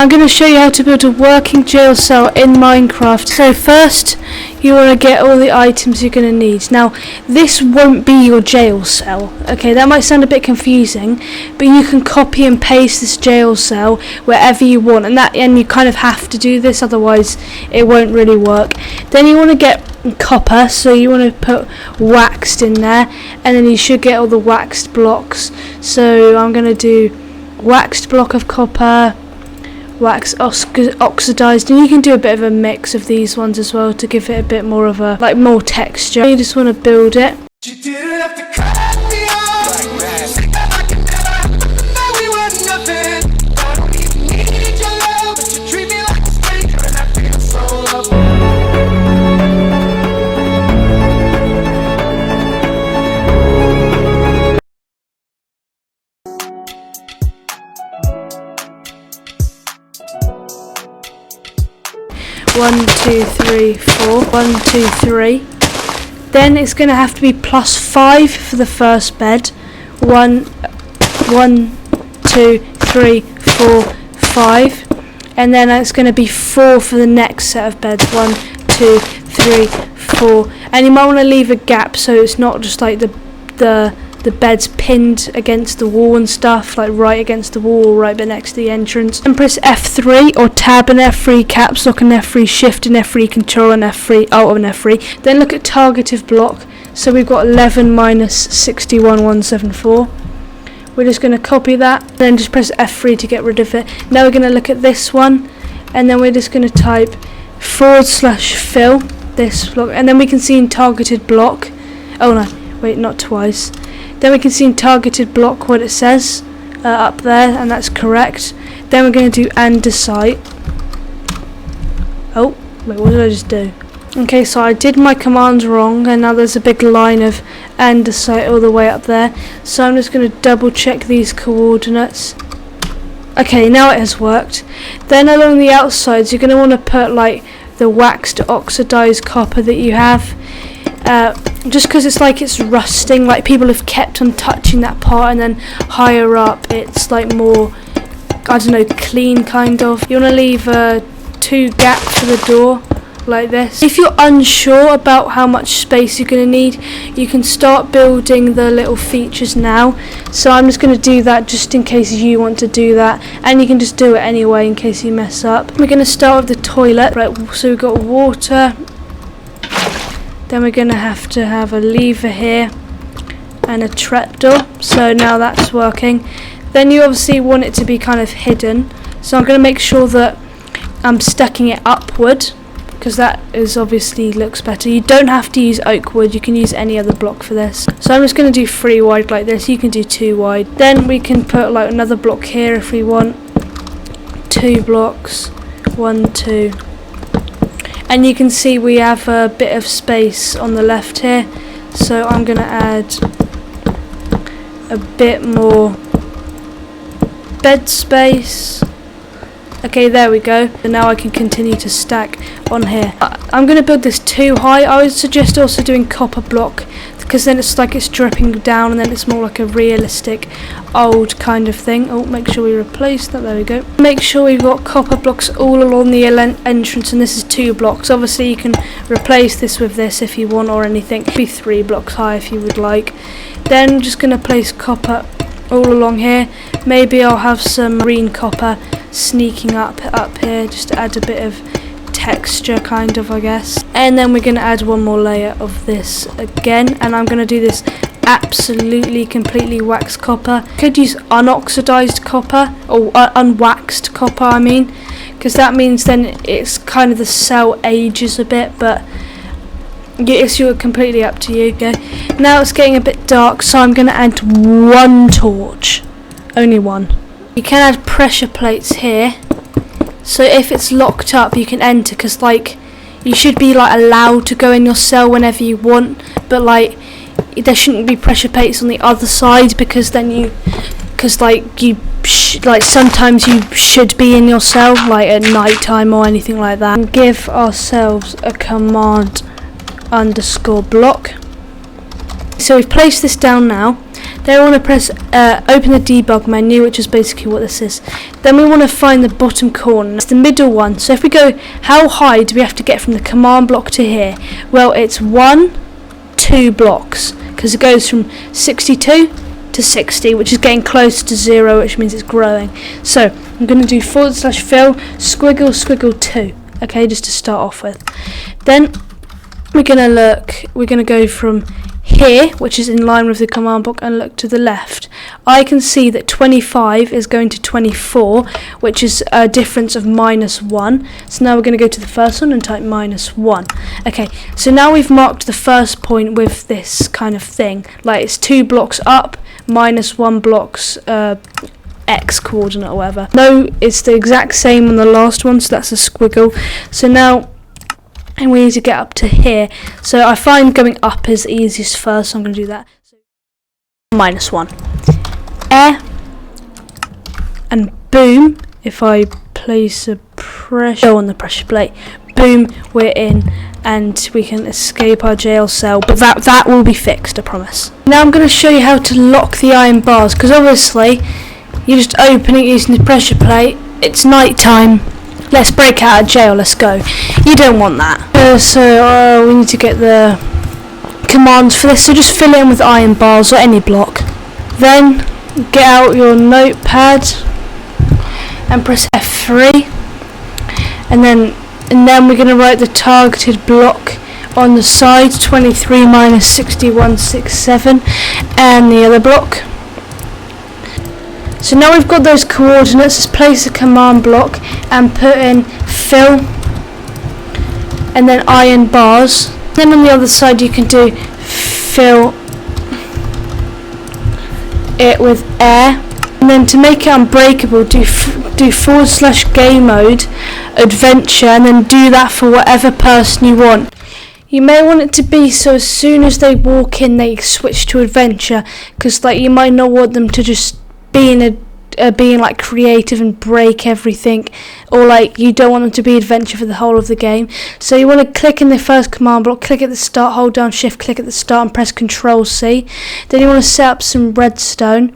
I'm going to show you how to build a working jail cell in Minecraft. So first, you want to get all the items you're going to need. Now, this won't be your jail cell. Okay, that might sound a bit confusing, but you can copy and paste this jail cell wherever you want, and you kind of have to do this, otherwise it won't really work. Then you want to get copper, so you want to put waxed in there, and then you should get all the waxed blocks. So I'm going to do waxed block of copper, wax oxidized, and you can do a bit of a mix of these ones as well to give it a bit more of a more texture. You just want to build it. One, two, three, four. 1, 2, 3. Then it's going to have to be +5 for the first bed. 1, 2, 3, 4, 5. And then it's going to be 4 for the next set of beds. 1, 2, 3, 4. And you might want to leave a gap so it's not just like the bed's pinned against the wall and stuff, like right against the wall, right next to the entrance. And press F3 or Tab and F3, Caps Lock and F3, Shift and F3, Control and F3, Alt and F3. Then look at targeted block. So we've got 11 minus 61174. We're just going to copy that, then just press F3 to get rid of it. Now we're going to look at this one, and then we're just going to type /fill this block, and then we can see in targeted block. Oh no, wait, not twice. Then we can see in targeted block what it says up there, and that's correct. Then we're going to do andesite. Oh, wait, what did I just do? Okay, so I did my commands wrong, and now there's a big line of andesite all the way up there. So I'm just going to double check these coordinates. Okay, now it has worked. Then along the outsides, you're going to want to put like the waxed oxidized copper that you have. Just because it's rusting, like people have kept on touching that part, and then higher up it's like more, I don't know, clean kind of. You want to leave 2 gaps for the door like this. If you're unsure about how much space you're going to need, you can start building the little features now. So I'm just going to do that just in case you want to do that, and you can just do it anyway in case you mess up. We're going to start with the toilet. Right, so we've got water. Then we're going to have a lever here and a trapdoor. So now that's working. Then you obviously want it to be kind of hidden. So I'm going to make sure that I'm stacking it upward, because that is obviously looks better. You don't have to use oak wood, you can use any other block for this. So I'm just going to do 3 wide like this. You can do 2 wide. Then we can put like another block here if we want. 2 blocks. 1, 2. And you can see we have a bit of space on the left here, so I'm going to add a bit more bed space. Okay, there we go. And now I can continue to stack on here. I'm going to build this too high. I would suggest also doing copper block, because then it's like it's dripping down, and then it's more like a realistic old kind of thing. Oh, make sure we replace that. There we go. Make sure we've got copper blocks all along the entrance, and this is 2 blocks. Obviously you can replace this with this if you want, or anything. Be 3 blocks high if you would like. Then I'm just going to place copper all along here. Maybe I'll have some green copper sneaking up here, just to add a bit of texture kind of, I guess. And then we're going to add 1 more layer of this again, and I'm going to do this absolutely completely waxed copper. Could use unoxidized copper, or unwaxed copper I mean, because that means then it's kind of the cell ages a bit, but it's completely up to you. Okay, now it's getting a bit dark, so I'm going to add 1 torch, only 1. You can add pressure plates here, so if it's locked up you can enter, because like you should be like allowed to go in your cell whenever you want, but like there shouldn't be pressure plates on the other side, because then sometimes you should be in your cell like at night time or anything like that. And give ourselves a command _block. So we've placed this down now. Then we want to press open the debug menu, which is basically what this is. Then we want to find the bottom corner. It's the middle one. So if we go, how high do we have to get from the command block to here? Well, it's 2 blocks, because it goes from 62 to 60, which is getting close to 0, which means it's growing. So I'm going to do / fill squiggle squiggle 2. Okay, just to start off with. Then we're going to go from here, which is in line with the command block, and look to the left. I can see that 25 is going to 24, which is a difference of -1. So now we're going to go to the first one and type -1. Okay, so now we've marked the first point with this kind of thing, like it's 2 blocks up, -1 blocks X coordinate or whatever. No, it's the exact same on the last one, so that's a squiggle. So now, and we need to get up to here. So I find going up is the easiest first, so I'm going to do that. -1. And boom, if I place a pressure on the pressure plate, boom, we're in, and we can escape our jail cell. But that will be fixed, I promise. Now I'm going to show you how to lock the iron bars, because obviously you just open it using the pressure plate. It's night time. Let's break out of jail, let's go. You don't want that. So we need to get the commands for this. So just fill it in with iron bars or any block. Then get out your notepad and press F3. And then we're going to write the targeted block on the side, 23 - 6167, and the other block. So now we've got those coordinates, let's place a command block and put in fill and then iron bars. Then on the other side you can do fill it with air. And then to make it unbreakable, do / game mode adventure, and then do that for whatever person you want. You may want it to be so as soon as they walk in they switch to adventure, because like you might not want them to just being like creative and break everything, or like you don't want them to be adventure for the whole of the game. So you want to click in the first command block, click at the start, hold down shift click at the start and press Control C. Then you want to set up some redstone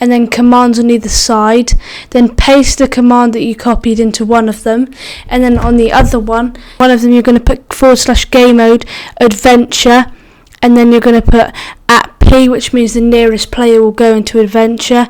and then commands on either side, then paste the command that you copied into one of them, and then on the other one of them you're going to put / game mode adventure, and then you're going to put @P, which means the nearest player will go into adventure.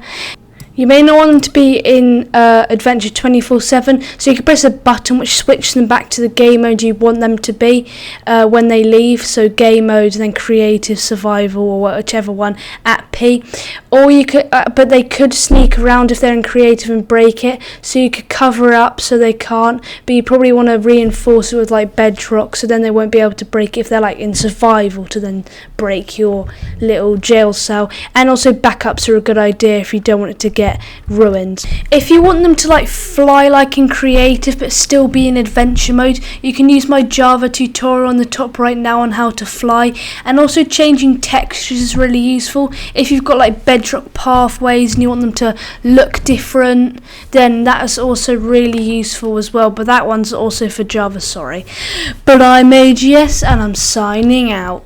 You may not want them to be in adventure 24/7, so you can press a button which switches them back to the game mode you want them to be when they leave. So game mode, then creative, survival, or whichever one @P. Or you could, but they could sneak around if they're in creative and break it. So you could cover it up so they can't. But you probably want to reinforce it with like Bedrock, so then they won't be able to break it if they're like in survival to then break your little jail cell. And also backups are a good idea if you don't want it to get ruined. If you want them to like fly like in creative but still be in adventure mode, you can use my Java tutorial on the top right now on how to fly. And also changing textures is really useful. If you've got like Bedrock pathways and you want them to look different, then that is also really useful as well, but that one's also for Java, sorry. But I'm AGS and I'm signing out.